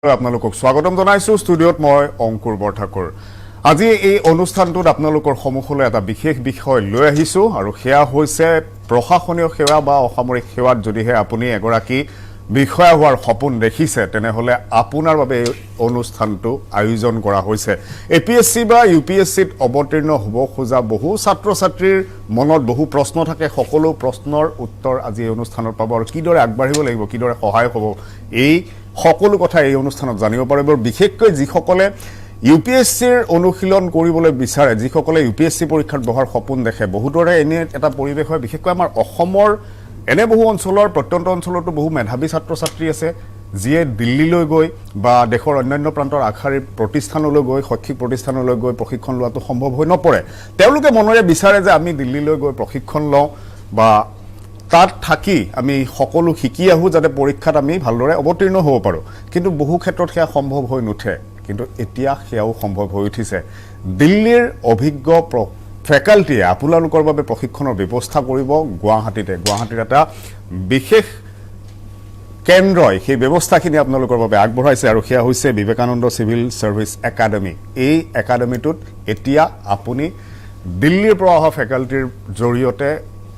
আপোনালোকক স্বাগতম জনাইছো ষ্টুডিঅ'ত মই অংকুৰ বৰঠাকুৰ আজি এই অনুষ্ঠানটোত আপোনালোকৰ সন্মুখলৈ এটা বিশেষ বিষয় লৈ আহিছো আৰু হেয়া হৈছে প্ৰশাসনীয় সেৱা বা অসামৰিক সেৱাত যদিহে আপুনি এগৰাকী বিষয়া হোৱাৰ সপোন দেখিছে তেনেহলে আপোনাৰ বাবে এই অনুষ্ঠানটো আয়োজন কৰা হৈছে এপিএসসি বা ইউপিএসসিত অৱতীৰ্ণ হ'ব খোজা বহু ছাত্ৰ ছাত্ৰীৰ মনত বহু প্ৰশ্ন থাকে সকলো প্ৰশ্নৰ উত্তৰ আজি এই অনুষ্ঠানত পাব আৰু কিদৰে আগবাঢ়িব লাগিব কিদৰে সহায় হ'ব এই সকলো কথা এই অনুষ্ঠানত জানিব পাৰিব বিশেষকৈ যিসকলে ইউপিএসসিৰ অনুশীলন কৰিবলৈ বিচাৰে যিসকলে ইউপিএসসি পৰীক্ষাত বহাৰ সপোন দেখে বহুতৰে এনে এটা পৰিৱেশ হয় বিশেষকৈ আমাৰ অসমৰ এনে বহু অঞ্চলৰ প্ৰত্যন্ত অঞ্চলতো বহু মেধাৱী ছাত্ৰ ছাত্ৰী আছে যিয়ে দিল্লীলৈ গৈ বা দেশৰ অন্যান্য প্ৰান্তৰ আগশাৰীৰ প্ৰতিষ্ঠানলৈ গৈ শৈক্ষিক প্ৰতিষ্ঠানলৈ গৈ প্ৰশিক্ষণ লোৱাটো সম্ভৱ হৈ নপৰে তেওঁলোকে মনৰে বিচাৰে যে আমি দিল্লীলৈ গৈ প্ৰশিক্ষণ লওঁ বা তাত থাকি আমি সকলো শিকি আহো যাতে পৰীক্ষাত আমি ভালদৰে অৱতীৰ্ণ হ'ব পাৰো কিন্তু বহু ক্ষেত্ৰত সেয়া সম্ভৱ হৈ নুঠে কিন্তু এতিয়া সেয়াও সম্ভৱ হৈ উঠিছে দিল্লীৰ অভিজ্ঞ ফেকাল্টিয়ে আপোনালোকৰ বাবে প্ৰশিক্ষণৰ ব্যৱস্থা কৰিব গুৱাহাটীৰ এটা বিশেষ কেন্দ্ৰই সেই ব্যৱস্থাখিনি আপোনালোকৰ বাবে আগবঢ়াইছে আৰু সেয়া হৈছে বিবেকানন্দ সিভিল সাৰ্ভিস একাডেমি এই একাডেমিটোত এতিয়া আপুনি দিল্লীৰ পৰা অহা ফেকাল্টিৰ জৰিয়তে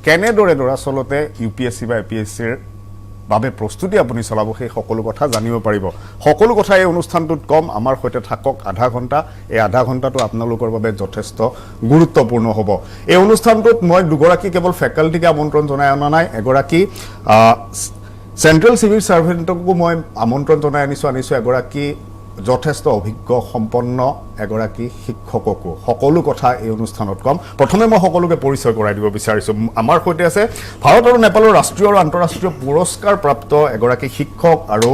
কেনেদৰে দৰাচলতে ইউপিএসসি বা এপিএসসিৰ বাবে প্ৰস্তুতি আপুনি চলাব সেই সকলো কথা জানিব পাৰিব সকলো কথা এই অনুষ্ঠানটোত কম আমাৰ সৈতে থাকক আধা ঘণ্টা এই আধা ঘণ্টাটো আপোনালোকৰ বাবে যথেষ্ট গুৰুত্বপূৰ্ণ হ'ব এই অনুষ্ঠানটোত মই দুগৰাকী কেৱল ফেকাল্টিকে আমন্ত্ৰণ জনাই অনা নাই এগৰাকী সেন্ট্ৰেল সিভিল সাৰ্ভেণ্টকো মই আমন্ত্ৰণ জনাই আনিছো এগৰাকী যথেষ্ট অভিজ্ঞ সম্পন্ন এগৰাকী শিক্ষককো সকলো কথা এই অনুষ্ঠানত কম প্ৰথমে মই সকলোকে পৰিচয় কৰাই দিব বিচাৰিছো আমাৰ সৈতে আছে ভাৰত আৰু নেপালৰ ৰাষ্ট্ৰীয় আৰু আন্তঃৰাষ্ট্ৰীয় পুৰস্কাৰ প্ৰাপ্ত এগৰাকী শিক্ষক আৰু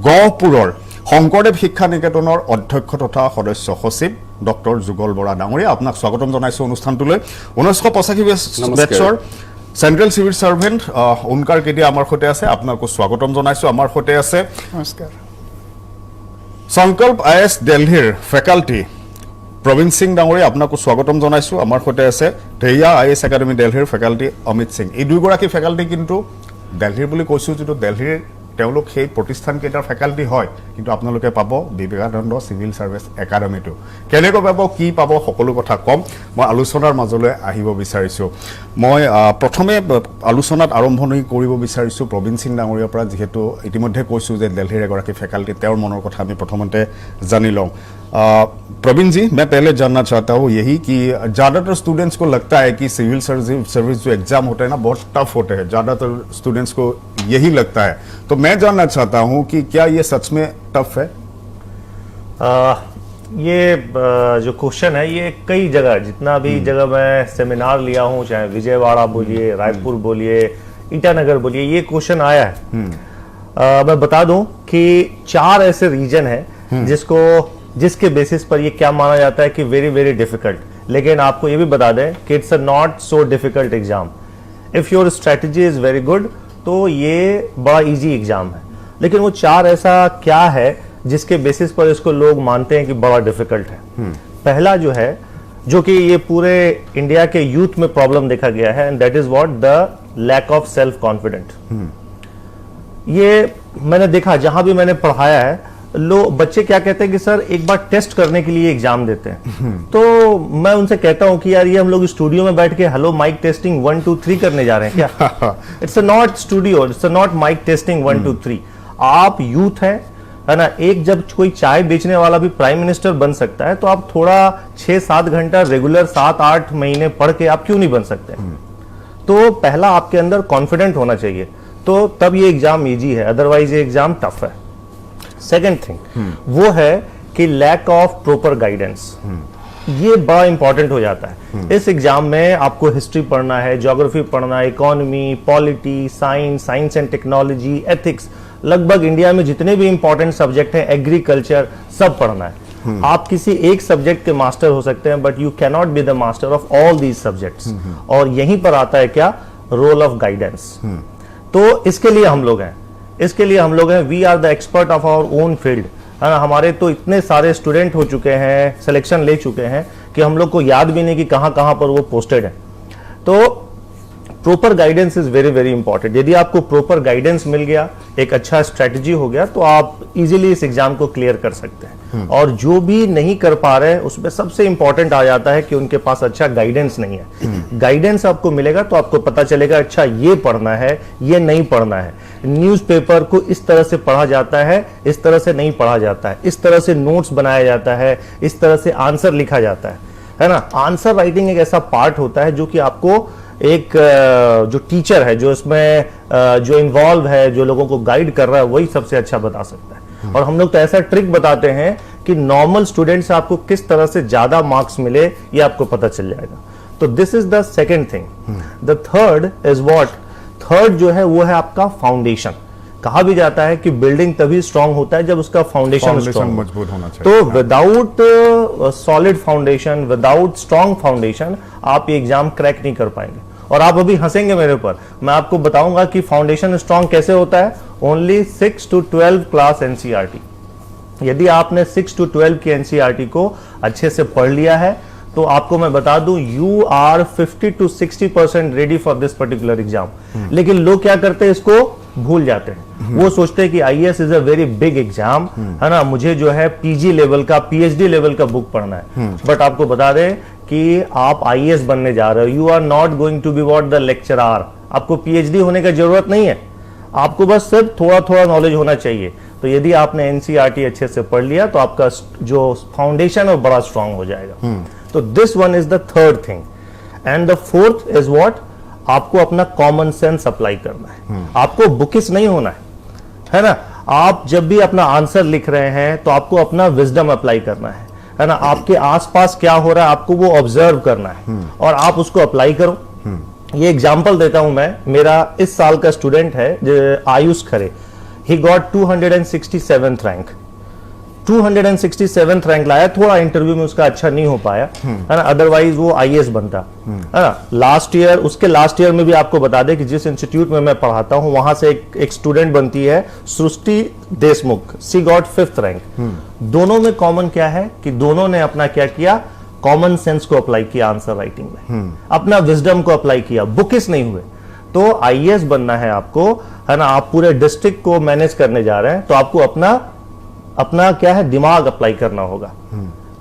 গহপুৰৰ শংকৰদেৱ শিক্ষা নিকেতনৰ অধ্যক্ষ তথা সদস্য সচিব ডক্টৰ যুগল বৰা ডাঙৰীয়া আপোনাক স্বাগতম জনাইছো অনুষ্ঠানটোলৈ 1985 বেটছৰ সেন্ট্ৰেল সিভিল সাৰ্ভেণ্ট ওনকাৰ কেডিয়া আমাৰ সৈতে আছে আপোনাকো স্বাগতম জনাইছো আমাৰ সৈতে আছে নমস্কাৰ সংকল্প আইএস দিল্লীৰ ফেকাল্টি প্ৰবীণ সিং ডাঙৰীয়া আপোনাকো স্বাগতম জনাইছো আমাৰ সৈতে আছে ধেয়া আইএস একাডেমি দিল্লীৰ ফেকাল্টি অমিত সিং এই দুইগৰাকী ফেকাল্টি কিন্তু দিল্লীৰ বুলি কৈছো যেটো দিল্লীৰ তেওঁলোক সেই প্ৰতিষ্ঠান কেইটাৰ ফেকাল্টি হয় কিন্তু আপোনালোকে পাব বিবেকানন্দ সিভিল সাৰ্ভিস একাডেমিটো কেনেকৈ পাব কি পাব সকলো কথা কম মই আলোচনাৰ মাজলৈ আহিব বিচাৰিছো মই প্ৰথমে আলোচনাত আৰম্ভণি কৰিব বিচাৰিছো প্ৰবীণ সিং ডাঙৰীয়াৰ পৰা যেহেতু ইতিমধ্যে কৈছো যে দিল্লীৰ এগৰাকী ফেকাল্টি তেওঁৰ মনৰ কথা আমি প্ৰথমতে জানি লওঁ प्रवीण जी मैं पहले जानना चाहता हूँ यही कि ज़्यादातर स्टूडेंट्स को लगता है कि सिविल सर्विस जो एग्जाम होते हैं ना बहुत टफ होते हैं ज़्यादातर स्टूडेंट्स को यही लगता है तो मैं जानना चाहता हूँ कि क्या ये सच में टफ है ये जो क्वेश्चन है ये कई जगह जितना भी जगह मैं सेमिनार लिया हूँ चाहे विजयवाड़ा बोलिए रायपुर बोलिए ईटानगर बोलिए ये क्वेश्चन आया है मैं बता दूं कि 4 ऐसे रीजन है जिसके बेसिस पर ये क्या माना जाता है कि वेरी वेरी डिफिकल्ट लेकिन आपको ये भी बता दें कि it's a not so difficult exam if your strategy is very good तो ये बड़ा इजी एग्जाम है लेकिन वो 4 ऐसा क्या है जिसके बेसिस पर इसको लोग मानते हैं कि बड़ा डिफिकल्ट है पहला जो है जो कि ये पूरे इंडिया के यूथ में प्रॉब्लम देखा गया है and that is what the lack of self confident ये मैंने देखा जहां भी मैंने पढ़ाया है बच्चे क्या कहते हैं कि सर एक बार टेस्ट करने के लिए एग्जाम देते हैं तो मैं उनसे कहता हूं कि यार ये हम लोग स्टूडियो में बैठ के हेलो माइक टेस्टिंग 1 2 3 करने जा रहे हैं क्या it's not studio it's not mic testing 1 2 3 आप यूथ है ना एक जब कोई चाय बेचने वाला भी प्राइम मिनिस्टर बन सकता है तो आप थोड़ा 6-7 घंटा रेगुलर 7-8 महीने पढ़ के आप क्यों नहीं बन सकते तो पहला आपके अंदर कॉन्फिडेंट होना चाहिए तो तब ये एग्जाम इजी है अदरवाइज ये एग्जाम टफ है सेकेंड थिंग वो है कि लैक ऑफ प्रॉपर गाइडेंस ये बड़ा इंपॉर्टेंट हो जाता है इस एग्जाम में आपको हिस्ट्री पढ़ना है ज्योग्राफी पढ़ना है economy polity science and technology ethics लगभग इंडिया में जितने भी इंपॉर्टेंट सब्जेक्ट हैं एग्रीकल्चर सब पढ़ना है आप किसी एक सब्जेक्ट के मास्टर हो सकते हैं but you cannot be the master of all these subjects और यहीं पर आता है क्या रोल ऑफ गाइडेंस तो इसके लिए हम लोग हैं we are the expert of our own field हमारे तो इतने सारे स्टूडेंट हो चुके हैं सिलेक्शन ले चुके हैं कि हम लोग को याद भी नहीं कि कहां पर वो पोस्टेड है तो proper guidance is very very important. यदि आपको प्रॉपर गाइडेंस मिल गया, एक अच्छा स्ट्रेटजी हो गया, तो आप इजीली इस एग्जाम को क्लियर कर सकते हैं। और जो भी नहीं कर पा रहे हैं उसमें सबसे इंपॉर्टेंट आ जाता है कि उनके पास अच्छा गाइडेंस नहीं है। गाइडेंस आपको मिलेगा तो आपको पता चलेगा अच्छा ये पढ़ना है, ये नहीं पढ़ना है। न्यूज़पेपर को इस तरह से पढ़ा जाता है, इस तरह से नहीं पढ़ा जाता है, इस तरह से नोट्स बनाया जाता है, इस तरह से आंसर लिखा जाता है ना। आंसर राइटिंग एक ऐसा पार्ट होता है जो कि आपको एक जो टीचर है, जो इसमें जो इन्वॉल्व है, जो लोगों को गाइड कर रहा है, वही सबसे अच्छा बता सकता है। और हम लोग तो ऐसा ट्रिक बताते हैं कि नॉर्मल स्टूडेंट से आपको किस तरह से ज्यादा मार्क्स मिले ये आपको पता चल जाएगा। तो this is the second thing. The third is what, third जो है वो है आपका फाउंडेशन। कहा भी जाता है कि बिल्डिंग तभी स्ट्रांग होता है जब उसका फाउंडेशन मजबूत होना चाहिए। तो without solid foundation, without strong foundation आप ये एग्जाम क्रैक नहीं कर पाएंगे। और आप अभी हंसेंगे मेरे ऊपर, मैं आपको बताऊंगा कि फाउंडेशन स्ट्रांग कैसे होता है। ओनली 6 to 12 क्लास एनसीईआरटी, यदि आपने 6 to 12 की एनसीईआरटी को अच्छे से पढ़ लिया है तो आपको मैं बता दूं you are 50 to 60% ready for this particular exam. लेकिन लोग क्या करते हैं, इसको भूल जाते हैं। वो सोचते हैं कि IAS is a very big exam, है ना, मुझे जो है पीजी लेवल का, पीएचडी लेवल का बुक पढ़ना है। बट आपको बता दें कि आप आईएएस बनने जा रहे हो। You are not going to be what the lecturer. आपको पीएचडी होने की जरूरत नहीं है, आपको बस सिर्फ थोड़ा थोड़ा नॉलेज होना चाहिए। तो यदि आपने एनसीईआरटी अच्छे से पढ़ लिया तो आपका जो फाउंडेशन है वो बड़ा स्ट्रांग हो जाएगा। तो this one is the third thing. And the fourth is what, आपको अपना कॉमन सेंस अप्लाई करना है। आपको बुकिश नहीं होना है ना। आप जब भी अपना आंसर लिख रहे हैं तो आपको अपना विजडम अप्लाई करना है ना। आपके आसपास क्या हो रहा है आपको वो ऑब्जर्व करना है और आप उसको अप्लाई करो। ये एग्जांपल देता हूं मैं, मेरा इस साल का स्टूडेंट है Aayush Khare, he got 267th rank. 267th rank लाया। थोड़ा इंटरव्यू में उसका अच्छा नहीं हो पाया, है ना, अदरवाइज वो आईएएस बनता, है ना। लास्ट ईयर, उसके लास्ट ईयर में भी आपको बता दें कि जिस इंस्टीट्यूट में मैं पढ़ाता हूं वहां से एक स्टूडेंट बनती है सृष्टि देशमुख, सी गॉट 5th रैंक। दोनों में कॉमन क्या है कि दोनों ने अपना क्या किया, कॉमन सेंस को अप्लाई किया आंसर राइटिंग में, अपना विजडम को अप्लाई किया, बुकिश नहीं हुए। तो आईएएस बनना है आपको, है ना, आप पूरे डिस्ट्रिक्ट को मैनेज करने जा रहे हैं तो आपको अपना क्या है, दिमाग अप्लाई करना होगा।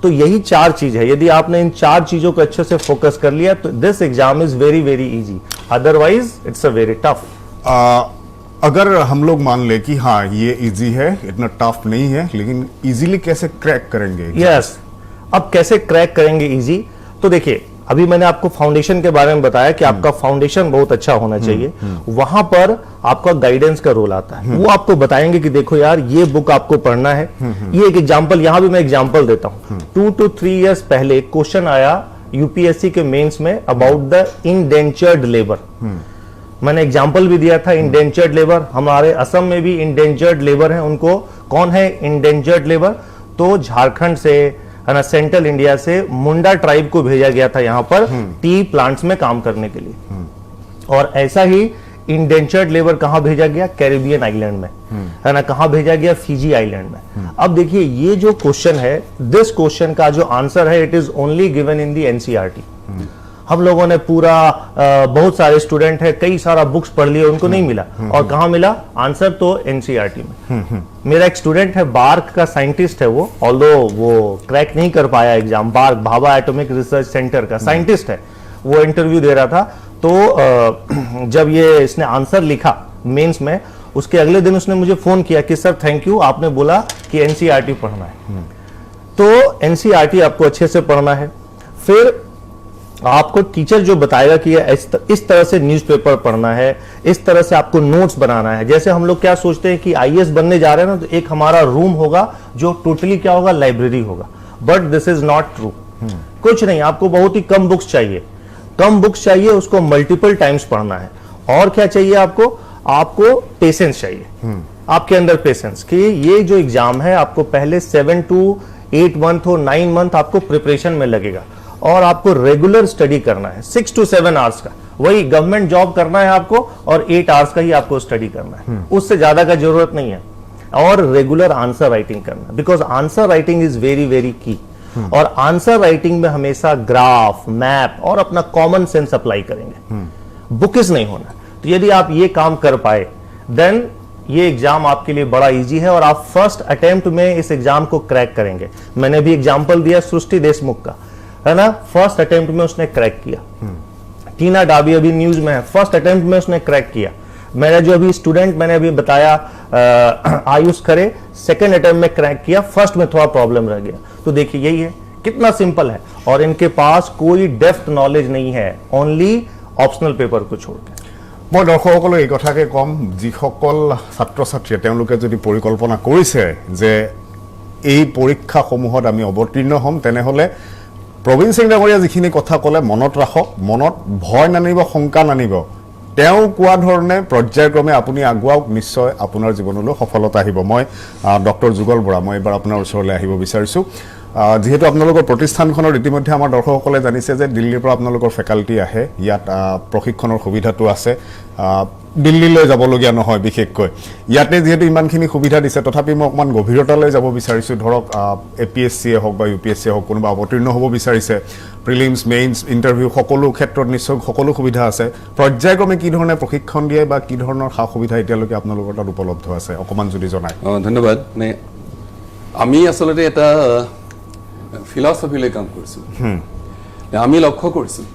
तो यही चार चीज है। यदि आपने इन चार चीजों को अच्छे से फोकस कर लिया तो this exam is very very easy, otherwise it's a very tough. अगर हम लोग मान ले कि हाँ ये इजी है, इतना टफ नहीं है, लेकिन इजीली कैसे क्रैक करेंगे? यस, अब कैसे क्रैक करेंगे इजी, तो देखिए अभी मैंने आपको फाउंडेशन के बारे में बताया कि आपका फाउंडेशन बहुत अच्छा होना चाहिए। वहां पर आपका गाइडेंस का रोल आता है। वो आपको बताएंगे कि देखो यार ये बुक आपको पढ़ना है। ये एक एग्जांपल, यहां भी मैं एग्जांपल देता हूं। 2 to 3 इयर्स पहले क्वेश्चन आया यूपीएससी के मेंस में अबाउट द इंडेंचर्ड लेबर। मैंने एग्जांपल भी दिया था इंडेंचर्ड लेबर। हमारे असम में भी इंडेंचर्ड लेबर है। उनको कौन है इंडेंचर्ड लेबर? तो झारखंड से, है ना, सेंट्रल इंडिया से मुंडा ट्राइब को भेजा गया था यहां पर टी प्लांट्स में काम करने के लिए। और ऐसा ही इंडेंचर्ड लेबर कहां भेजा गया? कैरिबियन आइलैंड में, है ना। कहां भेजा गया? फिजी आइलैंड में। अब देखिए ये जो क्वेश्चन है, दिस क्वेश्चन का जो आंसर है it is only given in the NCERT. हम लोगों ने पूरा बहुत सारे स्टूडेंट है, कई सारा बुक्स पढ़ लिए, उनको नहीं मिला। और कहां मिला आंसर? तो एनसीईआरटी में। मेरा एक स्टूडेंट है, बार्क का साइंटिस्ट है वो, ऑल्दो वो क्रैक नहीं कर पाया exam. BARC Bhabha Atomic Research Centre का साइंटिस्ट है, वो इंटरव्यू दे रहा था। तो जब ये इसने आंसर लिखा मेंस में, उसके अगले दिन उसने मुझे फोन किया कि सर थैंक यू, आपने बोला कि एनसीईआरटी पढ़ना है। तो एनसीईआरटी आपको अच्छे से पढ़ना है। फिर आपको टीचर जो बताएगा कि इस तरह से न्यूज़पेपर पढ़ना है, इस तरह से आपको नोट्स बनाना है। जैसे हम लोग क्या सोचते हैं कि आईएएस बनने जा रहे हैं ना, तो एक हमारा रूम होगा जो टोटली क्या होगा, लाइब्रेरी होगा। But this is not true. कुछ नहीं, आपको बहुत ही कम बुक्स चाहिए। कम बुक्स चाहिए, उसको मल्टीपल टाइम्स पढ़ना है। और क्या चाहिए आपको पेशेंस चाहिए। आपके अंदर पेशेंस कि ये जो एग्जाम है आपको पहले 7 to 8 मंथ और 9 मंथ आपको प्रिपरेशन में लगेगा। और आपको रेगुलर स्टडी करना है 6 to 7 आवर्स का। वही गवर्नमेंट जॉब करना है आपको और 8 आवर्स का ही आपको स्टडी करना है, उससे ज्यादा का जरूरत नहीं है। और रेगुलर आंसर राइटिंग करना, because answer writing is very very key. और आंसर राइटिंग में हमेशा ग्राफ, मैप और अपना कॉमन सेंस अप्लाई करेंगे। बुकिश नहीं होना। तो यदि आप ये काम कर पाए देन ये एग्जाम आपके लिए बड़ा इजी है और आप फर्स्ट अटेम्प्ट में इस एग्जाम को क्रैक करेंगे। मैंने भी एग्जाम्पल दिया सृष्टि देशमुख का, है ना, फर्स्ट अटेम्प्ट में उसने क्रैक किया। टीना डाबी अभी न्यूज में है, फर्स्ट अटेम्प्ट में उसने क्रैक किया। मेरा जो अभी स्टूडेंट मैंने अभी बताया आयुष खरे, सेकंड अटेम्प्ट में क्रैक किया, फर्स्ट में थोड़ा प्रॉब्लम रह गया। तो देखिए यही है, कितना सिंपल है, और इनके पास कोई डेप्थ नॉलेज नहीं है, ओनली ऑप्शनल पेपर को छोड़कर। মই দৰ্শকসকলক এই কথাকে কম, যিসকল ছাত্ৰ ছাত্ৰীয়ে তেওঁলোকে যদি পৰিকল্পনা কৰিছে যে এই পৰীক্ষাসমূহত আমি অৱতীৰ্ণ হ'ম, তেনেহ'লে প্ৰবীণ সিং ডাঙৰীয়া যিখিনি কথা ক'লে মনত ৰাখক, মনত ভয় নানিব, শংকা নানিব। তেওঁ কোৱা ধৰণে পৰ্যায়ক্ৰমে আপুনি আগুৱাওক, নিশ্চয় আপোনাৰ জীৱনলৈ সফলতা আহিব। মই ডক্টৰ যুগল বৰা, মই এবাৰ আপোনাৰ ওচৰলৈ আহিব বিচাৰিছোঁ। যেহেতু আপোনালোকৰ প্ৰতিষ্ঠানখনৰ ইতিমধ্যে আমাৰ দৰ্শকসকলে জানিছে যে দিল্লীৰ পৰা আপোনালোকৰ ফেকাল্টি আহে, ইয়াত প্ৰশিক্ষণৰ সুবিধাটো আছে, দিল্লীলৈ যাবলগীয়া নহয় বিশেষকৈ। ইয়াতে যিহেতু ইমানখিনি সুবিধা দিছে, তথাপি মই অকণমান গভীৰতালৈ যাব বিচাৰিছোঁ। ধৰক APSCয়ে হওক বা UPSCয়ে হওক, কোনোবা অৱতীৰ্ণ হ'ব বিচাৰিছে, প্ৰিলিমছ মেইনছ ইণ্টাৰভিউ সকলো ক্ষেত্ৰত নিশ্চয় সকলো সুবিধা আছে। পৰ্যায়ক্ৰমে কি ধৰণে প্ৰশিক্ষণ দিয়ে বা কি ধৰণৰ সা সুবিধা এতিয়ালৈকে আপোনালোকৰ তাত উপলব্ধ আছে, অকণমান যদি জনায়। ধন্যবাদ। আমি আচলতে এটা ফিলচফিলৈ কাম কৰিছোঁ। আমি লক্ষ্য কৰিছোঁ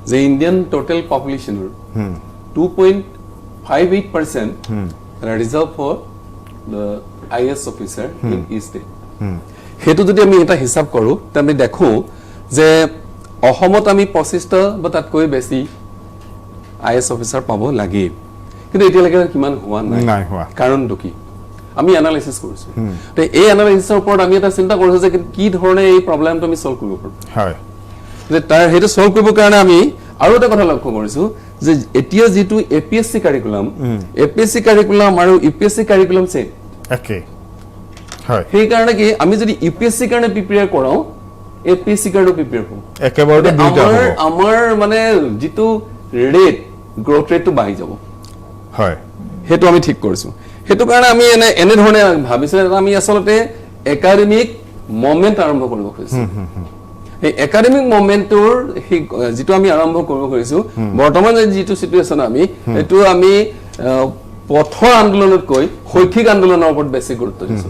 যে ইণ্ডিয়ান টোটেল পপুলেশ্যনৰ 2.58% reserve for the IAS officer in east state. সেইটো যদি আমি এটা হিচাপ কৰোঁ, তেতিয়া আমি দেখোঁ যে অসমত আমি 25টা বা তাতকৈ বেছি IAS অফিচাৰ পাব লাগে, কিন্তু এতিয়ালৈকে কিমান হোৱা নাই। কাৰণটো কি আমি এনালাইসিস কৰিছো। তো এই এনালাইসিসৰ ওপৰত আমি এটা চিন্তা কৰিছো যে কি ধৰণে এই প্ৰবলেমটো আমি সলভ কৰিব পাৰোঁ। হয়, যে তাৰ হেতু সলভ কৰিবৰ কাৰণে আমি আৰু এটা কথা লক্ষ্য কৰিছো যে এতিয়া যেটো APSC কাৰিকুলাম, APSC কাৰিকুলাম আৰু UPSC কাৰিকুলাম সে একে। হয়, সেই কাৰণে কি আমি যদি UPSC কাৰণে প্ৰিপেয়াৰ কৰাও, APSC কাৰণে প্ৰিপেয়াৰ কৰোঁ, একেবাৰে দুইটা হ'ব। আমাৰ মানে যেটো ৰেট গ্ৰোথ ৰেটটো বাঢ়ি যাব। হয়, হেতু আমি ঠিক কৰিছো। হেতু কাৰণে আমি এনে ধৰণে ভাবিছো আমি আসলতে একাডেমিক মোমেন্ট আৰম্ভ কৰিব খুজিছো। এই একাডেমিক মোমেন্টৰ যেটো আমি আৰম্ভ কৰিব খুজিছো, বৰ্তমান যেটো সিচুৱেচন এটো আমি পথৰ আন্দোলনতকৈ শৈক্ষিক আন্দোলনৰ ওপৰত বেছি গুৰুত্ব দিছো।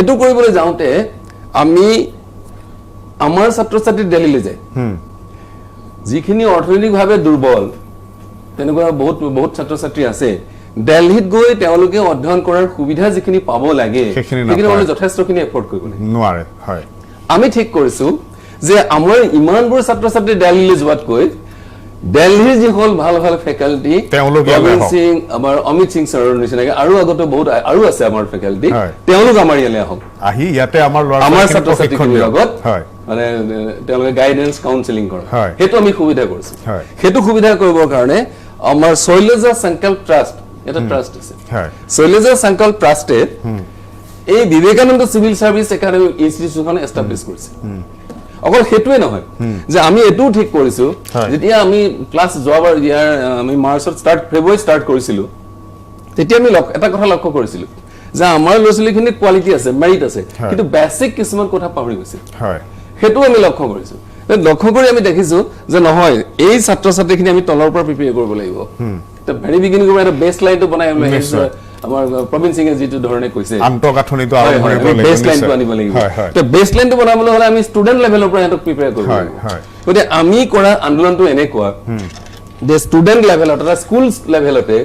এটো কৰিবলৈ যাওঁতে আমি আমাৰ ছাত্ৰ ছাত্ৰী দিল্লীলৈ যায়, যিখিনি অৰ্থনৈতিকভাৱে দুৰ্বল তেনেকুৱা বহুত ছাত্ৰ ছাত্ৰী আছে, দিল্লীত গৈ তেওঁলোকে অধ্যয়ন কৰাৰ সুবিধা যিখিনি পাব লাগে সেইখিনি মানে যথেষ্টখিনি এফৰ্ট কৰিব নোৱাৰে। হয়, আমি ঠিক কৰিছো যে আমাৰ ইমানবোৰ ছাত্ৰ ছাত্ৰী দিল্লীলৈ যোৱাতকৈ দিল্লীৰ যিসকল ভাল ভাল ফেকাল্টি, প্ৰবীণ সিং, আমাৰ অমিত সিং ছাৰৰ নিচিনাকে আৰু আগতে বহুত আৰু আছে আমাৰ ফেকাল্টি, তেওঁলোক আমাৰ ইয়ালৈ আহক, আহি ইয়াতে আমাৰ ছাত্ৰ ছাত্ৰীখিনিৰ লগত মানে তেওঁলোকে গাইডেন্স কাউন্সেলিং কৰে। সেইটো আমি সুবিধা কৰিছো। সেইটো সুবিধা কৰিবৰ কাৰণে আমাৰ শৈলজা সংকল্প ট্ৰাষ্ট এটা ট্ৰাষ্ট আছে। শৈলজা সংকল্প ট্ৰাষ্টে এই Vivekananda civil service academy institution establish কৰিছে। অকল হেতুৱে নহয় যে আমি এটো ঠিক কৰিছো, যেতিয়া আমি ক্লাছ যোৱাবাৰ ইয়াৰ আমি মাৰ্চত ফেব্ৰুৱাৰী ষ্টাৰ্ট কৰিছিলো, তেতিয়া আমি এটা কথা লক্ষ্য কৰিছিলো যে আমাৰ ল'ৰা-ছোৱালীখিনি কোৱালিটি আছে, মেৰিট আছে, কিন্তু বেসিক কিছুমান কথা পাহৰি গৈছে। হেতু আমি লক্ষ্য কৰিছো। লক্ষ্য কৰি আমি দেখিছো যে নহয়, এই ছাত্ৰ ছাত্ৰীখিনি আমি তলৰ পৰা প্ৰিপেয়াৰ কৰিব লাগিব। তো ভেৰি বিগিনিং পৰা এটা বেস লাইনটো বনাই আমাৰ প্ৰবীণ সিংয়ে যেটো ধৰণে কৈছে আন্তঃগাঁথনিটো আৰম্ভ কৰিব লাগিব, বেস লাইনটো আনিব লাগিব। তো বেস লাইনটো বনাবলৈ হলে আমি ষ্টুডেন্ট লেভেলৰ পৰা এটো প্ৰিপেয়াৰ কৰিব লাগিব। গতিকে আমি কৰা আন্দোলনটো এনেকুৱা যে ষ্টুডেন্ট লেভেলত এটা স্কুল লেভেলতে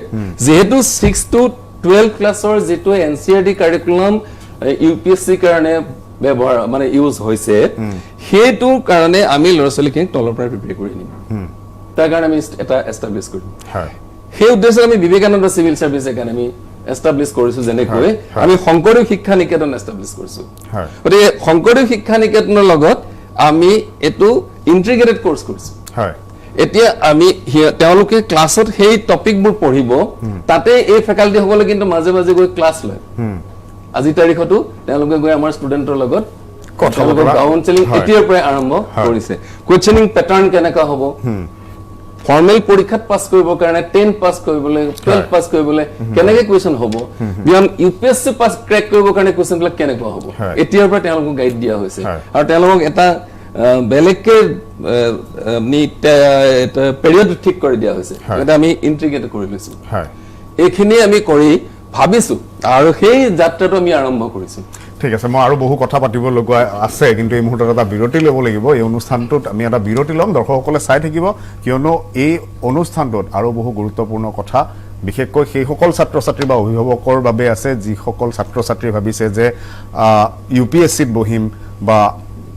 যেহেতু 6 to 12 ক্লাছৰ যেটো NCERT কাৰিকুলাম UPSC কাৰণে ব্যৱহাৰ মানে ইউজ হৈছে, হেতু কাৰণে আমি ল'ৰা-ছোৱালীখিনিক তলৰ পৰা প্ৰিপেয়াৰ কৰি নিম। তাৰ কাৰণে আমি এটা এস্টাবলিশ কৰিম। সেই উদ্দেশ্যে আমি Vivekananda civil service academy establish কৰিছো, যেনেকৈ আমি শংকৰদেৱ শিক্ষা নিকেতন এস্টাবলিশ কৰিছো। গতিকে শংকৰদেৱ শিক্ষা নিকেতনৰ লগত আমি এটো ইন্টিগ্ৰেটেড কোৰ্স কৰিছো। এতিয়া আমি তেওঁলোকে ক্লাছত সেই টপিকবোৰ পঢ়িব, তাতে এই ফেকাল্টি সকলে কিন্তু মাজে মাজে গৈ ক্লাছ লয়। আজি তাৰিখতো তেওঁলোকে গৈ আমাৰ ষ্টুডেন্টৰ লগত কাউন্সেলিং এতিয়াৰ পৰা আৰম্ভ কৰিছে। কোৱেশ্চনিং প্যাটাৰ্ন কেনেকা হ'ব, ফৰ্মেল পৰীক্ষাত পাস কৰিবৰ কাৰণে 10 পাস কৰিবলৈ, 12 পাস কৰিবলৈ কেনেকৈ কোৱেশ্চন হ'ব, বিয়ন UPSC পাস ক্ৰেক কৰিবৰ কাৰণে কোৱেশ্চনবিলাক কেনেকুৱা হ'ব, এতিয়াৰ পৰা তেওঁলোকক গাইড দিয়া হৈছে। আৰু তেওঁলোকক এটা বেলেগকে আমি পেৰিয়ড ঠিক কৰি দিয়া হৈছে এটা আমি ইন্টিগ্ৰেট কৰি লৈছো হয় এইখিনি আমি কৰি ভাবিছো আৰু সেই যাত্ৰাটো আমি আৰম্ভ কৰিছো ঠিক আছে মই আৰু বহু কথা পাতিব লগা আছে কিন্তু এই মুহূৰ্তত এটা বিৰতি ল'ব লাগিব এই অনুষ্ঠানটোত আমি এটা বিৰতি ল'ম দৰ্শকসকলে চাই থাকিব কিয়নো এই অনুষ্ঠানটোত আৰু বহু গুৰুত্বপূৰ্ণ কথা বিশেষকৈ সেই সকল ছাত্ৰ ছাত্ৰী বা অভিভাৱকৰ বাবে আছে যিসকল ছাত্ৰ ছাত্ৰী ভাবিছে যে ইউপিএছচিত বহিম বা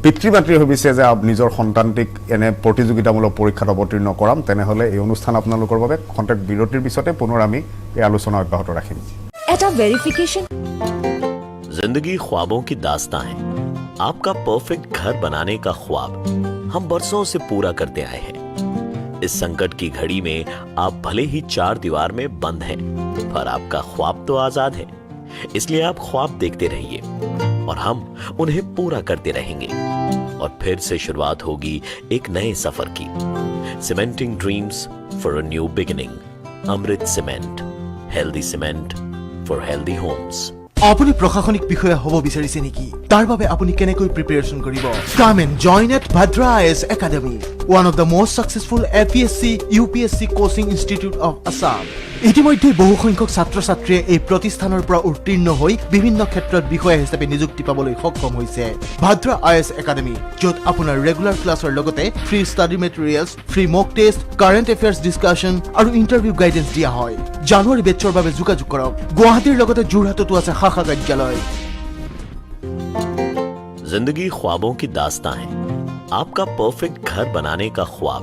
পিতৃ মাতৃ ভাবিছে যে নিজৰ সন্তানটিক এনে প্ৰতিযোগিতামূলক পৰীক্ষাত অৱতীৰ্ণ কৰাম তেনেহ'লে এই অনুষ্ঠান আপোনালোকৰ বাবে খন্তেক বিৰতিৰ পিছতে পুনৰ আমি এই আলোচনা অব্যাহত ৰাখিম এটা वेरिफिकेशन जिंदगी ख्वाबों की दास्तां है आपका परफेक्ट घर बनाने का ख्वाब हम बरसों से पूरा करते आए हैं इस संकट की घड़ी में आप भले ही 4 दीवार में बंद हैं पर आपका ख्वाब तो आजाद है इसलिए आप ख्वाब देखते रहिए और हम उन्हें पूरा करते रहेंगे और फिर से शुरुआत होगी एक नए सफर की cementing dreams for a new beginning Amrit cement healthy cement for healthy homes আপুনি প্ৰশাসনিক বিষয়া হ'ব বিচাৰিছে নেকি তাৰ বাবে আপুনি কেনেকৈ প্ৰিপাৰেচন কৰিব কাম and join at Vadra IS academy one of the most successful APS-C UPSC coaching institute of Assam ইতিমধ্যে বহু সংখ্যক ছাত্ৰ ছাত্ৰীয়ে এই প্ৰতিষ্ঠানৰ পৰা উত্তীৰ্ণ হৈ বিভিন্ন ক্ষেত্ৰত বিষয়া হিচাপে নিযুক্তি পাবলৈ সক্ষম হৈছে ভাদ্ৰা আইএছ একাডেমি য'ত আপোনাৰ ৰেগুলাৰ ক্লাছৰ লগতে ফ্ৰী ষ্টাডি মেটেৰিয়েলছ ফ্ৰী মক টেষ্ট কাৰেণ্ট এফেয়াৰ্ছ ডিছকাশ্যন আৰু ইণ্টাৰভিউ গাইডেন্স দিয়া হয় জানুৱাৰী বেটছৰ বাবে যোগাযোগ কৰক গুৱাহাটীৰ লগতে যোৰহাটতো আছে শাখা কাৰ্যালয় जिंदगी ख्वाबों की दास्तां है आपका परफेक्ट घर बनाने का ख्वाब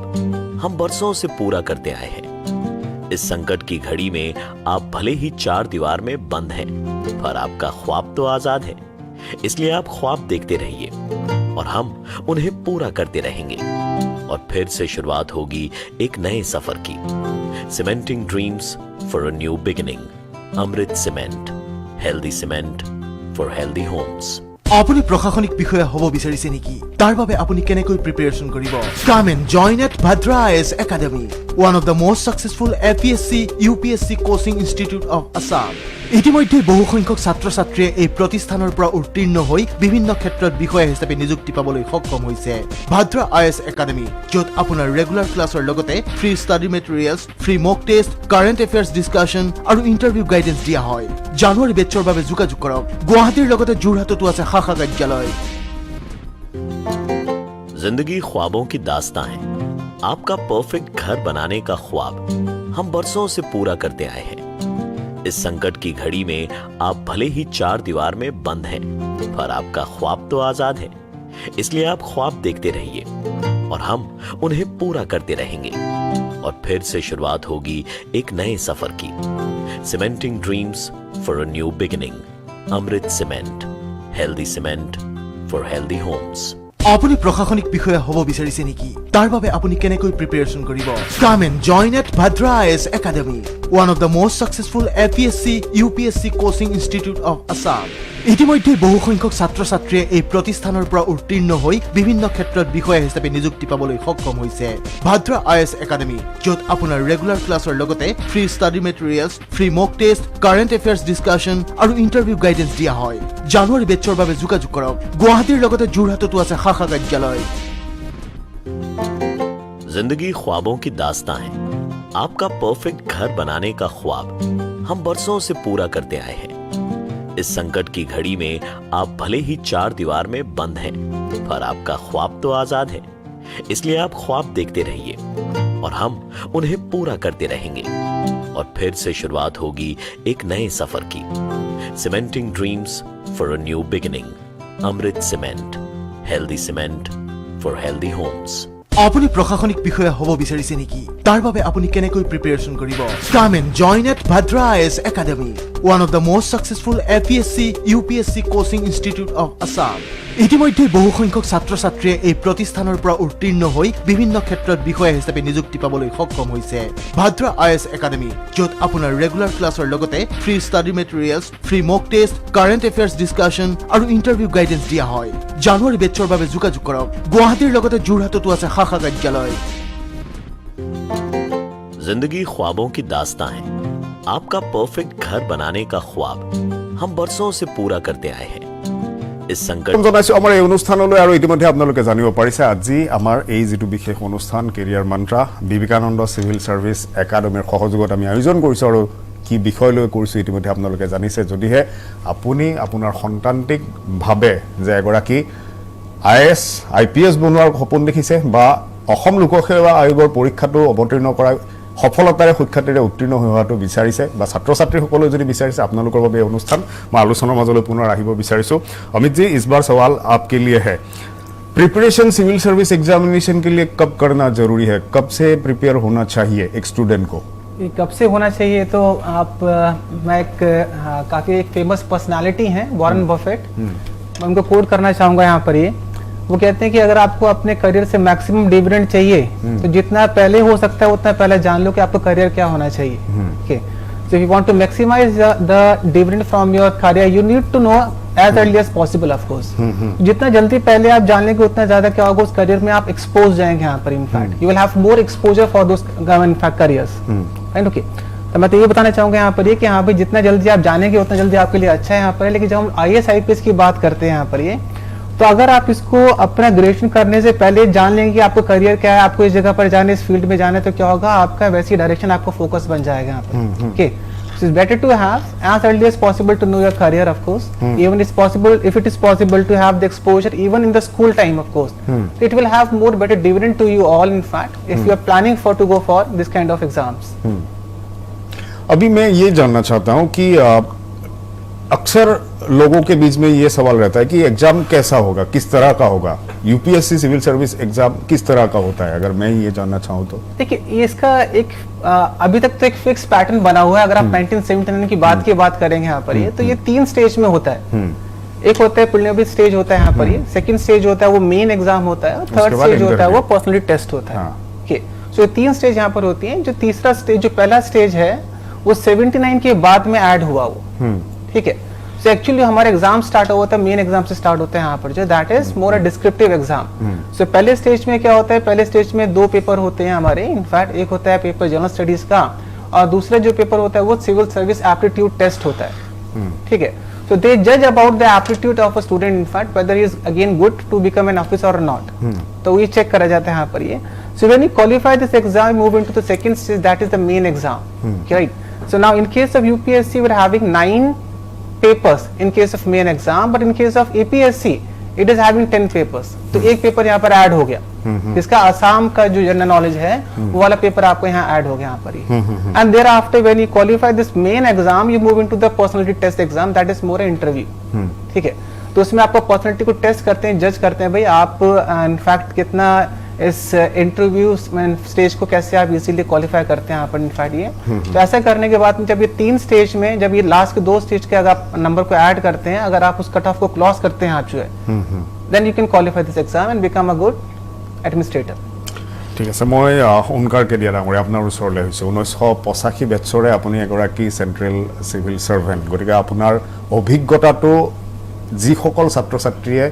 हम बरसों से पूरा करते आए हैं इस संकट की घड़ी में आप भले ही 4 दीवार में बंद हैं पर आपका ख्वाब तो आजाद है इसलिए आप ख्वाब देखते रहिए और हम उन्हें पूरा करते रहेंगे और फिर से शुरुआत होगी एक नए सफर की cementing dreams for a new beginning Amrit cement healthy cement for healthy homes আপুনি প্ৰশাসনিক বিষয়া হ'ব বিচাৰিছে নেকি তাৰ বাবে আপুনি কেনেকৈ প্ৰিপাৰেচন কৰিব কাম and join at Vadra IS academy one of the most successful APS-C UPSC coaching institute of Assam ইতিমধ্যে বহু সংখ্যক ছাত্ৰ ছাত্ৰীয়ে এই প্ৰতিষ্ঠানৰ পৰা উত্তীৰ্ণ হৈ বিভিন্ন ক্ষেত্ৰত বিষয়া হিচাপে নিযুক্তি পাবলৈ সক্ষম হৈছে ভাদ্ৰা আইএছ একাডেমি য'ত আপোনাৰ ৰেগুলাৰ ক্লাছৰ লগতে ফ্ৰী ষ্টাডি মেটেৰিয়েলছ ফ্ৰী মক টেষ্ট কাৰেণ্ট এফেয়াৰ্ছ ডিছকাশ্যন আৰু ইণ্টাৰভিউ গাইডেন্স দিয়া হয় জানুৱাৰী বেটছৰ বাবে যোগাযোগ কৰক গুৱাহাটীৰ লগতে যোৰহাটতো আছে শাখা কাৰ্যালয় जिंदगी ख्वाबों की दास्तां है आपका परफेक्ट घर बनाने का ख्वाब हम बरसों से पूरा करते आए हैं इस संकट की घड़ी में आप भले ही 4 दीवार में बंद हैं पर आपका ख्वाब तो आजाद है इसलिए आप ख्वाब देखते रहिए और हम उन्हें पूरा करते रहेंगे और फिर से शुरुआत होगी एक नए सफर की cementing dreams for a new beginning Amrit cement healthy cement for healthy homes আপুনি প্ৰশাসনিক বিষয়া হ'ব বিচাৰিছে নেকি তাৰ বাবে আপুনি কেনেকৈ প্ৰিপাৰেচন কৰিব কাম and join at Vadra IS academy one of the most successful APS-C UPSC coaching institute of Assam ইতিমধ্যে বহু সংখ্যক ছাত্ৰ ছাত্ৰীয়ে এই প্ৰতিষ্ঠানৰ পৰা উত্তীৰ্ণ হৈ বিভিন্ন ক্ষেত্ৰত বিষয়া হিচাপে নিযুক্তি পাবলৈ সক্ষম হৈছে ভাদ্ৰা আইএছ একাডেমি য'ত আপোনাৰ ৰেগুলাৰ ক্লাছৰ লগতে ফ্ৰী ষ্টাডি মেটেৰিয়েলছ ফ্ৰী মক টেষ্ট কাৰেণ্ট এফেয়াৰ্ছ ডিছকাশ্যন আৰু ইণ্টাৰভিউ গাইডেন্স দিয়া হয় জানুৱাৰী বেটছৰ বাবে যোগাযোগ কৰক গুৱাহাটীৰ লগতে যোৰহাটতো আছে শাখা কাৰ্যালয় जिंदगी ख्वाबों की दास्तां है आपका परफेक्ट घर बनाने का ख्वाब हम बरसों से पूरा करते आए हैं इस संकट की घड़ी में आप भले ही 4 दीवार में बंद हैं पर आपका ख्वाब तो आजाद है इसलिए आप ख्वाब देखते रहिए और हम उन्हें पूरा करते रहेंगे और फिर से शुरुआत होगी एक नए सफर की cementing dreams for a new beginning Amrit cement healthy cement for healthy homes আপুনি প্ৰশাসনিক বিষয়া হ'ব বিচাৰিছে নেকি তাৰ বাবে আপুনি কেনেকৈ প্ৰিপাৰেচন কৰিব কাম and join at Vadra IS academy one of the most successful APS-C UPSC coaching institute of Assam ইতিমধ্যে বহু সংখ্যক ছাত্ৰ ছাত্ৰীয়ে এই প্ৰতিষ্ঠানৰ পৰা উত্তীৰ্ণ হৈ বিভিন্ন ক্ষেত্ৰত বিষয়া হিচাপে নিযুক্তি পাবলৈ সক্ষম হৈছে ভাদ্ৰা আইএছ একাডেমি য'ত আপোনাৰ ৰেগুলাৰ ক্লাছৰ লগতে ফ্ৰী ষ্টাডি মেটেৰিয়েলছ ফ্ৰী মক টেষ্ট কাৰেণ্ট এফেয়াৰ্ছ ডিছকাশ্যন আৰু ইণ্টাৰভিউ গাইডেন্স দিয়া হয় জানুৱাৰী বেটছৰ বাবে যোগাযোগ কৰক গুৱাহাটীৰ লগতে যোৰহাটতো আছে শাখা কাৰ্যালয় जिंदगी ख्वाबों की दास्तां है आपका परफेक्ट घर बनाने का ख्वाब हम बरसों से पूरा करते आए हैं इस संकट জনাইছো আমাৰ এই অনুষ্ঠানলৈ আৰু ইতিমধ্যে আপোনালোকে জানিব পাৰিছে আজি আমাৰ এই যেটো বিশেষ অনুষ্ঠান কেৰিয়াৰ মন্ত্ৰা বিবেকানন্দ সিভিল সাৰ্ভিস একাডেমীৰ সহযোগত আমি আয়োজন কৰিছো আৰু কি বিষয় লৈ কৰিছো ইতিমধ্যে আপোনালোকে জানিছে যদিহে আপুনি আপোনাৰ সন্তান্তিক ভাবে যে এগৰাকী আইএস আইপিএস বনোৱাৰ সপোন দেখিছে বা অসম লোকসেৱা আয়োগৰ পৰীক্ষাটো অৱতীৰ্ণ কৰা সফলতাৰে সুখ্যাতিৰে উত্তীৰ্ণ হোৱাটো বিচাৰিছে বা ছাত্ৰ ছাত্ৰীসকলে যদি বিচাৰিছে আপোনালোকৰ বাবে এই অনুষ্ঠান মই আলোচনাৰ মাজলৈ পুনৰ আহিব বিচাৰিছো अमित जी इस बार सवाल आपके लिए है प्रिपरेशन सिविल सर्विस एग्जामिनेशन के लिए कब करना जरूरी है कब से प्रिपेयर होना चाहिए एक स्टूडेंट को ये कब से होना चाहिए तो आप मैं एक काफ़ी एक फेमस पर्सनालिटी हैं वॉरेन बफेट मैं उनको कोट करना चाहूँगा यहाँ पर ये वो कहते हैं कि अगर आपको अपने करियर से मैक्सिमम डिविडेंड चाहिए तो जितना पहले हो सकता है उतना पहले जान लो कि आपका करियर क्या होना चाहिए okay so if you want to maximise the dividend from your career you need to know as early as possible of course जितना जल्दी पहले आप जान लेंगे उतना ज्यादा क्या होगा उस करियर में आप एक्सपोज जाएंगे यहाँ पर in fact you will have more exposure for those in fact careers right okay तो मैं तो ये बताना चाहूंगा यहाँ पर ये कि हाँ भाई जितना जल्दी आप जानेंगे उतना जल्दी आपके लिए अच्छा है यहाँ पर लेकिन जब हम आईएएस आईपीएस की बात करते हैं यहाँ पर ये तो अगर आप इसको अपना ग्रेजुएशन करने से पहले जान लेंगे कि आपका करियर क्या है आपको इस जगह पर जाने इस फील्ड में जाने तो क्या होगा आपका वैसी डायरेक्शन आपका फोकस बन जाएगा यहाँ पर okay so it's better to have as early as possible to know your career of course even it's possible if it is possible to have the exposure even in the school time of course it will have more better dividend to you all in fact if you are planning for to go for this kind of exams अभी मैं ये जानना चाहता हूं कि अक्सर लोगों के बीच में ये सवाल रहता है कि एग्जाम कैसा होगा किस तरह का होगा यूपीएससी सिविल सर्विस एग्जाम किस तरह का होता है अगर मैं ये जानना चाहूँ तो देखिए ये इसका एक अभी तक तो एक फिक्स पैटर्न बना हुआ है अगर आप 1979 की बात करेंगे यहाँ पर ये तो ये 3 स्टेज में होता है एक होता है प्रिलिमिनरी स्टेज होता है यहाँ पर ये सेकंड स्टेज होता है वो मेन एग्जाम होता है थर्ड स्टेज होता है वो पर्सनली टेस्ट होता है ओके सो 3 स्टेज यहाँ पर होती हैं जो तीसरा स्टेज जो पहला स्टेज है वो 79 के बाद में ऐड हुआ वो ठीक है सो एक्चुअली हमारा एग्जाम स्टार्ट हुआ था मेन एग्जाम से स्टार्ट होता है यहाँ पर जो that is more a descriptive exam so पहले स्टेज में क्या होता है पहले स्टेज में 2 पेपर होते हैं हमारे इनफैक्ट एक होता है पेपर जनरल स्टडीज का और दूसरा जो पेपर होता है वो सिविल सर्विस एप्टीट्यूड टेस्ट होता है ठीक है so they judge about the aptitude of a student in fact whether he is again good to become an officer or not तो ये चेक करा जाता है यहाँ पर ये so when you qualify this exam move into the second stage that is the main exam right so now in case of UPSC we're having 9 papers in case of main exam but in case of APSC it is having 10 papers तो एक paper यहाँ पर add हो गया इसका आसाम का जो general knowledge है वो वाला पेपर आपको यहाँ ऐड हो गया यहाँ पर ही and thereafter when you qualify this main exam you move into the personality test exam that is more interview ठीक है तो उसमें आपको पर्सनालिटी को टेस्ट करते हैं जज करते हैं भाई आप इनफैक्ट कितना इस इंटरव्यू स्टेज को कैसे आप इजीली क्वालिफाई करते हैं यहाँ पर इनफैक्ट ये तो ऐसा करने के बाद जब ये 3 स्टेज में जब ये लास्ट के 2 स्टेज के अगर आप नंबर को ऐड करते हैं अगर आप उस कट ऑफ को क्रॉस करते हैं आप जो है then you can qualify this exam and become a good administrator ঠিক আছে মই সোনকাল কেৰিয়া ডাঙৰীয়া আপোনাৰ ওচৰলৈ হৈছোঁ 1985 বেটছৰে আপুনি এগৰাকী চেণ্ট্ৰেল চিভিল সাৰ্ভেণ্ট গতিকে আপোনাৰ অভিজ্ঞতাটো যিসকল ছাত্ৰ ছাত্ৰীয়ে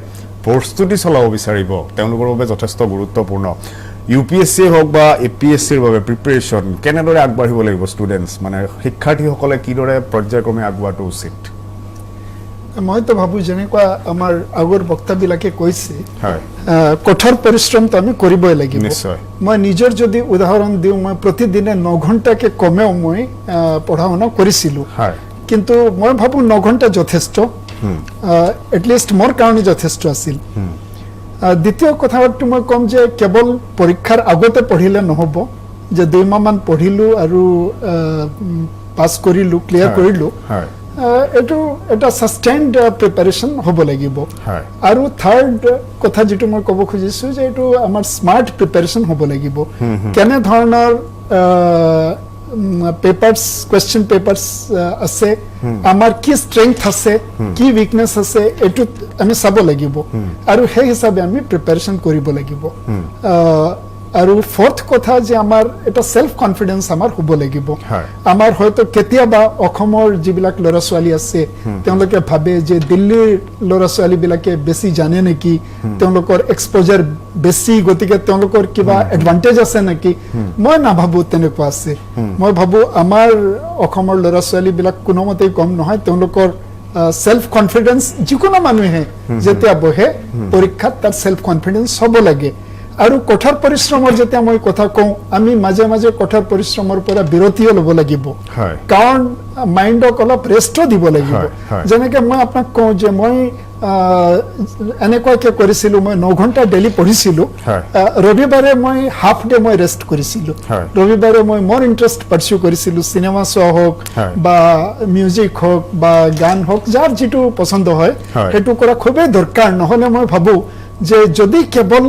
প্ৰস্তুতি চলাব বিচাৰিব তেওঁলোকৰ বাবে যথেষ্ট গুৰুত্বপূৰ্ণ ইউপিএসসি হওক বা এপিএসসিৰ বাবে প্ৰিপাৰেচন কেনেদৰে আগবাঢ়িব লাগিব ষ্টুডেণ্টছ মানে শিক্ষাৰ্থীসকলে কিদৰে পৰ্যায়ক্ৰমে আগবাঢ়াটো উচিত মই তো ভাবো যেনেকুৱা আমাৰ আগৰ বক্তাবিলাকে কৈছে হয় কঠোৰ পৰিশ্ৰম তো আমি কৰিবই লাগিব নিশ্চয় মই নিজৰ যদি উদাহৰণ দিওঁ মই প্ৰতিদিনে 9 ঘণ্টাকে কমেও মই পঢ়া শুনা কৰিছিলো হয় কিন্তু মই ভাবো 9 ঘণ্টা যথেষ্ট এটলিষ্ট মোৰ কাৰণে যথেষ্ট আছিল দ্বিতীয় কথাটো মই কম যে কেৱল পৰীক্ষাৰ আগতে পঢ়িলে নহব যে 2 মাহ মান পঢ়িলো আৰু পাস কৰিলো ক্লিয়াৰ কৰিলো হয় এটো এটা সাস্টেইনড প্ৰিপাৰেচন হ'ব লাগিব হয় আৰু থাৰ্ড কথা যেটো মই ক'ব খুজিছো যে এটো আমাৰ স্মাৰ্ট প্ৰিপাৰেচন হ'ব লাগিব কেনে ধৰণৰ পেপাৰস কোৱেশ্চন পেপাৰস আছে আমাৰ কি ষ্ট্ৰেংথ আছে কি উইকনেস আছে এটো আমি চাব লাগিব আৰু সেই হিচাপে আমি প্ৰিপাৰেচন কৰিব লাগিব আৰু ফৰ্থ কথা যে আমাৰ এটা সেলফ কনফিডেন্স আমাৰ হ'ব লাগিব আমাৰ হয়তো কেতিয়াবা অসমৰ যিবিলাক ল'ৰা ছোৱালী আছে তেওঁলোকে ভাবে যে দিল্লীৰ ল'ৰা ছোৱালী বিলাকে বেছি জানে নেকি তেওঁলোকৰ এক্সপোজাৰ বেছি গতিকে তেওঁলোকৰ কিবা এডভান্টেজ আছে নেকি মই নাভাবো তেনেকুৱা আছে মই ভাবো আমাৰ অসমৰ ল'ৰা ছোৱালী বিলাক কোনোমতে কম নহয় তেওঁলোকৰ সেলফ কনফিডেন্স যিকোনো মানুহে যেতিয়া বহে পৰীক্ষাত তাৰ সেলফ কনফিডেন্স হ'ব লাগে আৰু কঠোৰ পৰিশ্ৰমৰ যেতিয়া মই কথা কওঁ আমি মাজে মাজে কঠোৰ পৰিশ্ৰমৰ পৰা বিৰতিও ল'ব লাগিব কাৰণ মাইণ্ডক অলপ ৰেষ্টও দিব লাগিব যেনেকৈ মই আপোনাক কওঁ যে মই এনেকুৱাকৈ কৰিছিলোঁ মই 9 ঘণ্টা ডেইলি পঢ়িছিলোঁ ৰবিবাৰে মই হাফ ডে মই ৰেষ্ট কৰিছিলোঁ ৰবিবাৰে মই মোৰ ইণ্টাৰেষ্ট পাৰ্চু কৰিছিলোঁ চিনেমা শ্ব' হওক বা মিউজিক হওক বা গান হওক যাৰ যিটো পচন্দ হয় সেইটো কৰা খুবেই দৰকাৰ নহ'লে মই ভাবোঁ যে যদি কেৱল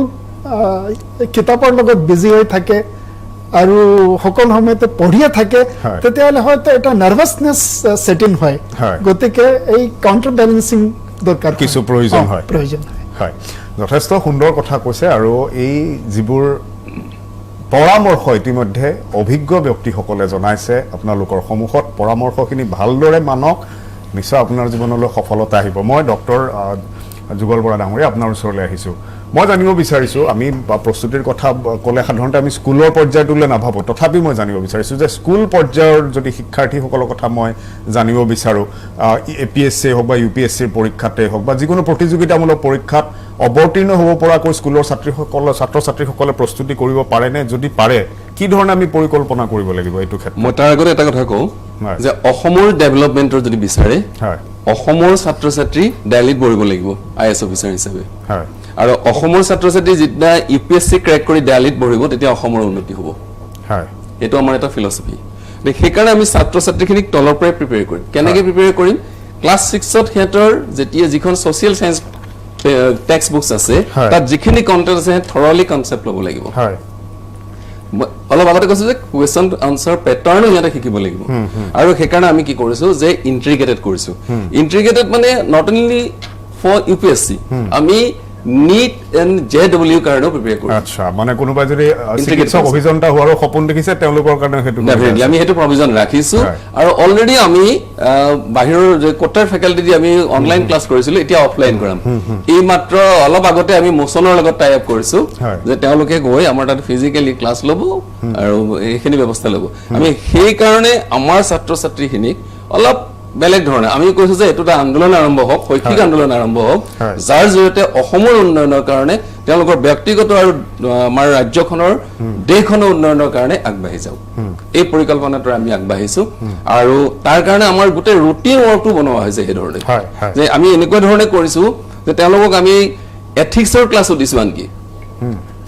কিতাপৰ লগত বিজি হৈ থাকে আৰু সকলো সময়তে পঢ়িয়ে থাকে তেতিয়াহ'লে হয়তো এটা নাৰ্ভাছনেছ ছেট ইন হয় গতিকে এই কাউণ্টাৰ বেলেঞ্চিং দৰকাৰ কিছু প্ৰয়োজন হয় যথেষ্ট সুন্দৰ কথা কৈছে আৰু এই যিবোৰ পৰামৰ্শ ইতিমধ্যে অভিজ্ঞ ব্যক্তিসকলে জনাইছে আপোনালোকৰ সন্মুখত পৰামৰ্শখিনি ভালদৰে মানক নিশ্চয় আপোনাৰ জীৱনলৈ সফলতা আহিব মই ডক্টৰ যুগল বৰা ডাঙৰীয়া আপোনাৰ ওচৰলৈ আহিছোঁ মই জানিব বিচাৰিছোঁ আমি প্ৰস্তুতিৰ কথা ক'লে সাধাৰণতে আমি স্কুলৰ পৰ্যায়টোলৈ নাভাবোঁ তথাপি মই জানিব বিচাৰিছোঁ যে স্কুল পৰ্যায়ৰ যদি শিক্ষাৰ্থীসকলৰ কথা মই জানিব বিচাৰোঁ APSC হওক বা UPSCৰ পৰীক্ষাতে হওক বা যিকোনো প্ৰতিযোগিতামূলক পৰীক্ষাত অৱতীৰ্ণ হ'ব পৰাকৈ স্কুলৰ ছাত্ৰ ছাত্ৰীসকলে প্ৰস্তুতি কৰিব পাৰেনে যদি পাৰে কি ধৰণে আমি পৰিকল্পনা কৰিব লাগিব এইটো ক্ষেত্ৰত মই তাৰ আগতে এটা কথা কওঁ যে অসমৰ ডেভেলপমেণ্টৰ যদি বিচাৰে অসমৰ ছাত্ৰ ছাত্ৰী দিল্লীত বহিব লাগিব IAS অফিচাৰ হিচাপে আৰু অসমৰ ছাত্ৰ ছাত্ৰী যেতিয়া UPSC ক্ৰেক কৰি দিল্লীত বহিব তেতিয়া অসমৰ উন্নতি হ'ব এইটো আমাৰ এটা ফিলচফি সেইকাৰণে আমি ছাত্ৰ ছাত্ৰীখিনিক তলৰ পৰাই প্ৰিপেয়াৰ কৰিম কেনেকৈ প্ৰিপেয়াৰ কৰিম ক্লাছ 6ত সিহঁতৰ যেতিয়া যিখন ছ'চিয়েল চায়েন্স টেক্সট বুকছ আছে তাত যিখিনি কণ্টেণ্ট আছে থৰলি কনচেপ্ট ল'ব লাগিব অলপ আগতে কৈছো যে কুৱেশ্যন আনসাৰ পেটাৰ্ণ ইয়াতে শিকিব লাগিব আৰু সেইকাৰণে আমি কি কৰিছো যে ইন্টিগ্ৰেটেড কৰিছো ইন্টিগ্ৰেটেড মানে নট অনলি ফৰ UPSC আমি নীট এণ্ড JW কাৰণেও প্ৰিপেয়াৰ কৰোঁ আচ্ছা মানে কোনোবাই যদি চিকিৎসক অভিযন্তা হোৱাৰো সপোন দেখিছে তেওঁলোকৰ কাৰণে সেইটো আমি সেইটো প্ৰভিজন ৰাখিছো আৰু অলৰেডি আমি বাহিৰৰ যে কোটাৰ ফেকাল্টি দি আমি অনলাইন ক্লাছ কৰিছিলো এতিয়া অফলাইন কৰাম এই মাত্ৰ অলপ আগতে আমি মোচনৰ লগত টাই আপ কৰিছো যে তেওঁলোকে গৈ আমাৰ তাত ফিজিক্যালি ক্লাছ ল'ব আৰু এইখিনি ব্যৱস্থা ল'ব আমি সেই কাৰণে আমাৰ ছাত্ৰ ছাত্ৰীখিনিক অলপ বেলেগ ধৰণে আমি কৈছো যে এটা আন্দোলন আৰম্ভ হওক শৈক্ষিক আন্দোলন আৰম্ভ হওক যাৰ জৰিয়তে অসমৰ উন্নয়নৰ কাৰণে তেওঁলোকৰ ব্যক্তিগত আৰু আমাৰ ৰাজ্যখনৰ দেশখনৰ উন্নয়নৰ কাৰণে আগবাঢ়ি যাওক এই পৰিকল্পনাটো আমি আগবাঢ়িছো আৰু তাৰ কাৰণে আমাৰ গোটেই ৰুটিন ৱৰ্কটো বনোৱা হৈছে সেই ধৰণে যে আমি এনেকুৱা ধৰণে কৰিছো যে তেওঁলোকক আমি এথিক্সৰ ক্লাছো দিছো আনকি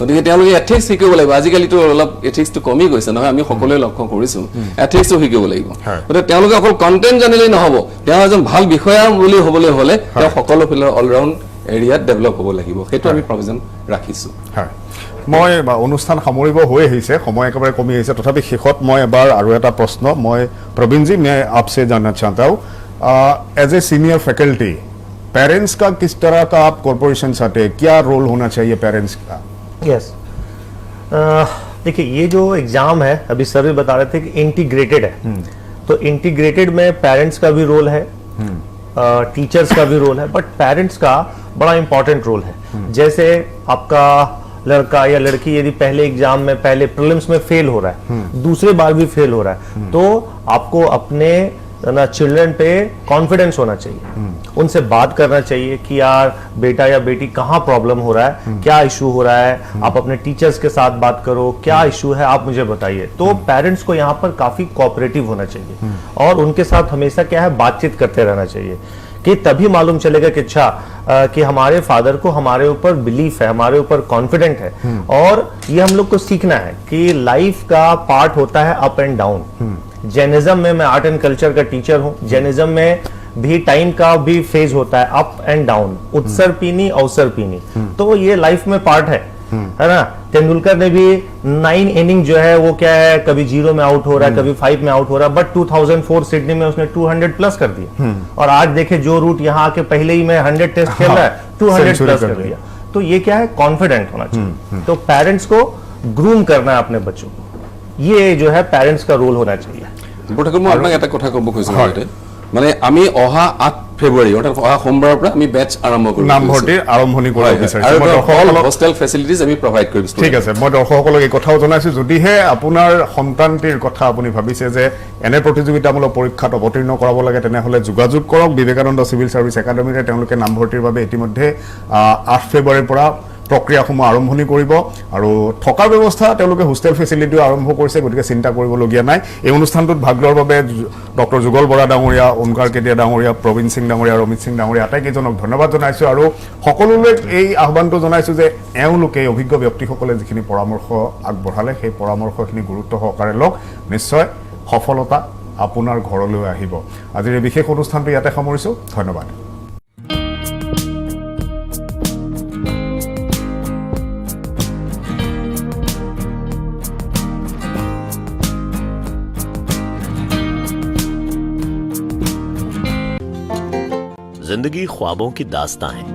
গতিকে তেওঁলোকে এথিক্স শিকিব লাগিব আজিকালিতো অলপ এথিক্সটো কমি গৈছে নহয় আমি সকলোৱে লক্ষ্য কৰিছো এথিক্সটো শিকিব লাগিব গতিকে তেওঁলোকে অকল কণ্টেণ্ট জানিলেই নহ'ব তেওঁ এজন ভাল বিষয়া বুলি হ'বলৈ হ'লে তেওঁ সকলো ফালৰ অলৰাউণ্ড এৰিয়াত ডেভেলপ হ'ব লাগিব সেইটো আমি প্ৰভিজন ৰাখিছো মই অনুষ্ঠান সামৰিব হৈ আহিছে সময় একেবাৰে কমি আহিছে তথাপি শেষত মই এবাৰ আৰু এটা প্ৰশ্ন মই প্ৰবীণজী मैं आपसे जानना चाहता हूँ as a senior faculty parents का किस तरह का आप कॉर्पोरेशन चाहते हैं क्या रोल होना चाहिए पेरेंट्स का यस देखिए ये जो एग्जाम है अभी सर भी बता रहे थे कि इंटीग्रेटेड है तो इंटीग्रेटेड में पेरेंट्स का भी रोल है टीचर्स का भी रोल है बट पेरेंट्स का बड़ा इंपॉर्टेंट रोल है जैसे आपका लड़का या लड़की यदि पहले एग्जाम में पहले प्रीलिम्स में फेल हो रहा है दूसरे बार भी फेल हो रहा है तो आपको अपने ना चिल्ड्रन पे कॉन्फिडेंस होना चाहिए उनसे बात करना चाहिए कि यार बेटा या बेटी कहाँ प्रॉब्लम हो रहा है क्या इशू हो रहा है आप अपने टीचर्स के साथ बात करो क्या इशू है आप मुझे बताइए तो पेरेंट्स को यहाँ पर काफी कोऑपरेटिव होना चाहिए और उनके साथ हमेशा क्या है बातचीत करते रहना चाहिए कि तभी मालूम चलेगा कि अच्छा कि हमारे फादर को हमारे ऊपर बिलीफ है हमारे ऊपर कॉन्फिडेंट है और ये हम लोग को सीखना है कि लाइफ का पार्ट होता है अप एंड डाउन जैनिज्म में मैं आर्ट एंड कल्चर का टीचर हूं जैनिज्म में भी टाइम का भी फेज होता है अप एंड डाउन उत्सर पीनी अवसर पीनी तो ये लाइफ में पार्ट है ना तेंदुलकर ने भी 9 इनिंग जो है वो क्या है कभी 0 में आउट हो रहा है कभी 5 में आउट हो रहा है बट 2004 सिडनी में उसने 200 प्लस कर दिया और आज देखे जो रूट यहाँ आके पहले ही में 100 टेस्ट खेल रहा है 200 प्लस कर दिया तो ये क्या है कॉन्फिडेंट होना चाहिए तो पेरेंट्स को ग्रूम करना है अपने बच्चों को ये जो है पेरेंट्स का रोल होना चाहिए মই আপোনাক এটা কথা ক'ব খুজিছোঁ মানে আমি অহা 8 ফেব্ৰুৱাৰী অৰ্থাৎ অহা সোমবাৰৰ পৰা আমি বেটছ আৰম্ভ কৰিম নামভৰ্তিৰ আৰম্ভণি কৰিব আৰু বিচাৰিছো মই অল দৰ্শকসকলক হোষ্টেল ফেচিলিটিজ আমি প্ৰভাইড কৰিম ঠিক আছে মই দৰ্শকসকলক এই কথাও জনাইছো যদিহে আপোনাৰ সন্তানটিৰ কথা আপুনি ভাবিছে যে এনে প্ৰতিযোগিতামূলক পৰীক্ষাত অৱতীৰ্ণ কৰাব লাগে তেনেহলে যোগাযোগ কৰক বিবেকানন্দ চিভিল সাৰ্ভিস একাডেমীৰে তেওঁলোকে নামভৰ্তিৰ বাবে ইতিমধ্যে 8 ফেব্ৰুৱাৰীৰ পৰা প্ৰক্ৰিয়াসমূহ আৰম্ভণি কৰিব আৰু থকাৰ ব্যৱস্থা তেওঁলোকে হোষ্টেল ফেচিলিটিও আৰম্ভ কৰিছে গতিকে চিন্তা কৰিবলগীয়া নাই এই অনুষ্ঠানটোত ভাগ লোৱাৰ বাবে ডক্টৰ যুগল বৰা ডাঙৰীয়া ওমকাৰ কেতিয়া ডাঙৰীয়া প্ৰবীণ সিং ডাঙৰীয়া আৰু অমিত সিং ডাঙৰীয়া আটাইকেইজনক ধন্যবাদ জনাইছো আৰু সকলোলৈ এই আহ্বানটো জনাইছো যে এওঁলোকে অভিজ্ঞ ব্যক্তিসকলে যিখিনি পৰামৰ্শ আগবঢ়ালে সেই পৰামৰ্শখিনি গুৰুত্ব সহকাৰে লওক নিশ্চয় সফলতা আপোনাৰ ঘৰলৈ আহিব আজিৰ এই বিশেষ অনুষ্ঠানটো ইয়াতে সামৰিছো ধন্যবাদ जिंदगी ख्वाबों की दास्तां है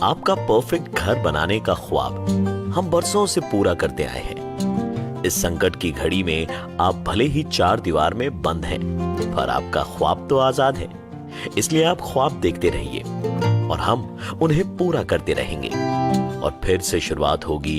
आपका परफेक्ट घर बनाने का ख्वाब हम बरसों से पूरा करते आए हैं इस संकट की घड़ी में आप भले ही 4 दीवार में बंद हैं पर आपका ख्वाब तो आजाद है इसलिए आप ख्वाब देखते रहिए और हम उन्हें पूरा करते रहेंगे और फिर से शुरुआत होगी